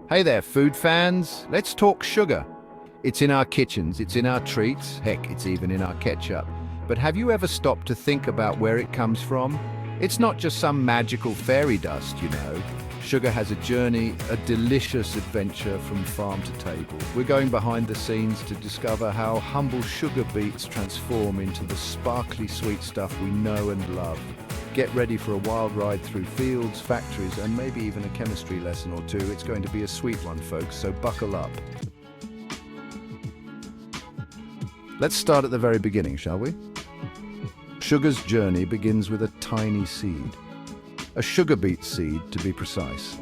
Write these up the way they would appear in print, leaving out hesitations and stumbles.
Hey there, food fans. Let's talk sugar. It's in our kitchens, it's in our treats, heck, it's even in our ketchup. But have you ever stopped to think about where it comes from? It's not just some magical fairy dust, you know. Sugar has a journey, a delicious adventure from farm to table. We're going behind the scenes to discover how humble sugar beets transform into the sparkly sweet stuff we know and love. Get ready for a wild ride through fields, factories, and maybe even a chemistry lesson or two. It's going to be a sweet one, folks, so buckle up. Let's start at the very beginning, shall we? Sugar's journey begins with a tiny seed. A sugar beet seed, to be precise.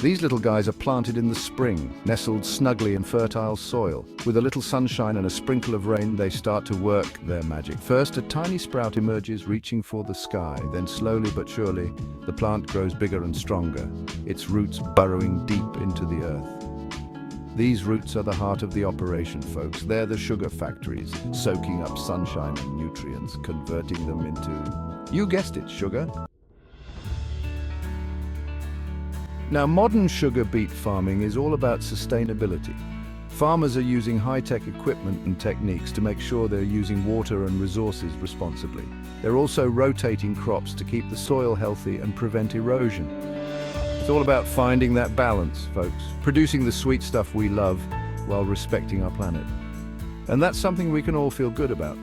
These little guys are planted in the spring, nestled snugly in fertile soil. With a little sunshine and a sprinkle of rain, they start to work their magic. First, a tiny sprout emerges, reaching for the sky. Then, slowly but surely, the plant grows bigger and stronger, its roots burrowing deep into the earth. These roots are the heart of the operation, folks. They're the sugar factories, soaking up sunshine and nutrients, converting them into, you guessed it, sugar. Now, modern sugar beet farming is all about sustainability. Farmers are using high-tech equipment and techniques to make sure they're using water and resources responsibly. They're also rotating crops to keep the soil healthy and prevent erosion. It's all about finding that balance, folks, producing the sweet stuff we love while respecting our planet. And that's something we can all feel good about.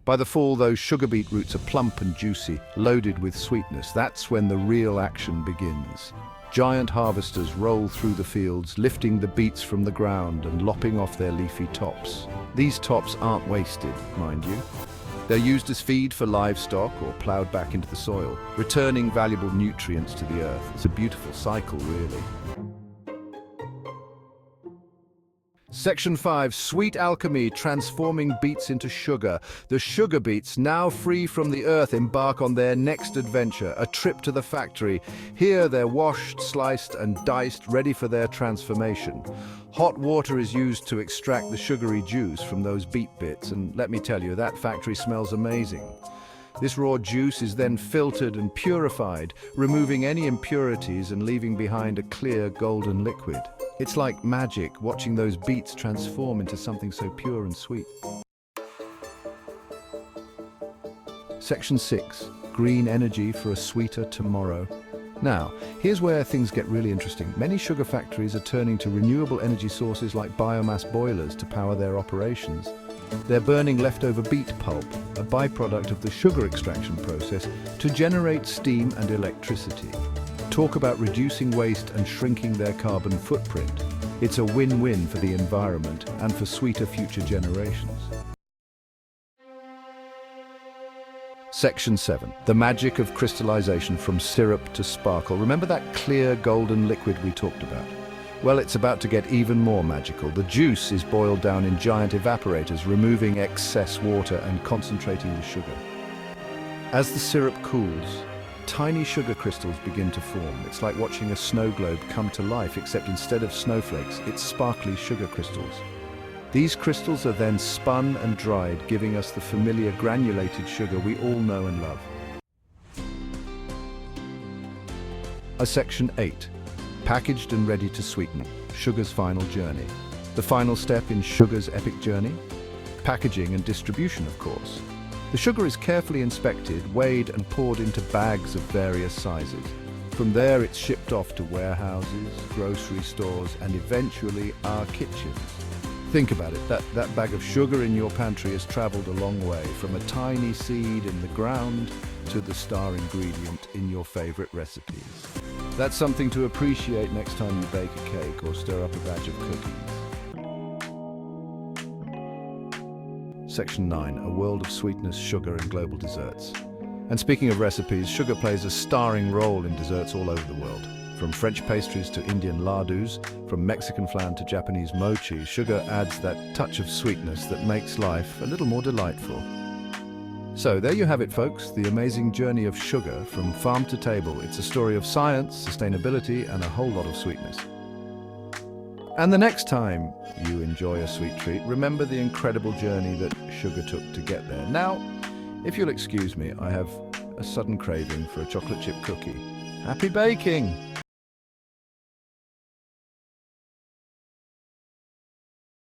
By the fall, those sugar beet roots are plump and juicy, loaded with sweetness. That's when the real action begins. Giant harvesters roll through the fields, lifting the beets from the ground and lopping off their leafy tops. These tops aren't wasted, mind you. They're used as feed for livestock or plowed back into the soil, returning valuable nutrients to the earth. It's a beautiful cycle, really. Section 5, Sweet Alchemy, transforming beets into sugar. The sugar beets, now free from the earth, embark on their next adventure, a trip to the factory. Here they're washed, sliced and diced, ready for their transformation. Hot water is used to extract the sugary juice from those beet bits, and let me tell you, that factory smells amazing. This raw juice is then filtered and purified, removing any impurities and leaving behind a clear golden liquid. It's like magic, watching those beets transform into something so pure and sweet. Section 6, Green Energy for a Sweeter Tomorrow. Now, here's where things get really interesting. Many sugar factories are turning to renewable energy sources like biomass boilers to power their operations. They're burning leftover beet pulp, a byproduct of the sugar extraction process, to generate steam and electricity. Talk about reducing waste and shrinking their carbon footprint. It's a win-win for the environment and for sweeter future generations. Section 7. The magic of crystallization from syrup to sparkle. Remember that clear golden liquid we talked about? Well, it's about to get even more magical. The juice is boiled down in giant evaporators, removing excess water and concentrating the sugar. As the syrup cools, tiny sugar crystals begin to form. It's like watching a snow globe come to life, except instead of snowflakes, it's sparkly sugar crystals. These crystals are then spun and dried, giving us the familiar granulated sugar we all know and love. Section 8. Packaged and ready to sweeten. Sugar's final journey. The final step in sugar's epic journey? Packaging and distribution, of course. The sugar is carefully inspected, weighed and poured into bags of various sizes. From there it's shipped off to warehouses, grocery stores and eventually our kitchens. Think about it, that bag of sugar in your pantry has traveled a long way, from a tiny seed in the ground to the star ingredient in your favorite recipes. That's something to appreciate next time you bake a cake or stir up a batch of cookies. Section 9, a world of sweetness, sugar and global desserts. And speaking of recipes, sugar plays a starring role in desserts all over the world. From French pastries to Indian ladus, from Mexican flan to Japanese mochi, sugar adds that touch of sweetness that makes life a little more delightful. So there you have it, folks, the amazing journey of sugar from farm to table. It's a story of science, sustainability and a whole lot of sweetness. And the next time you enjoy a sweet treat, remember the incredible journey that sugar took to get there. Now, if you'll excuse me, I have a sudden craving for a chocolate chip cookie. Happy baking!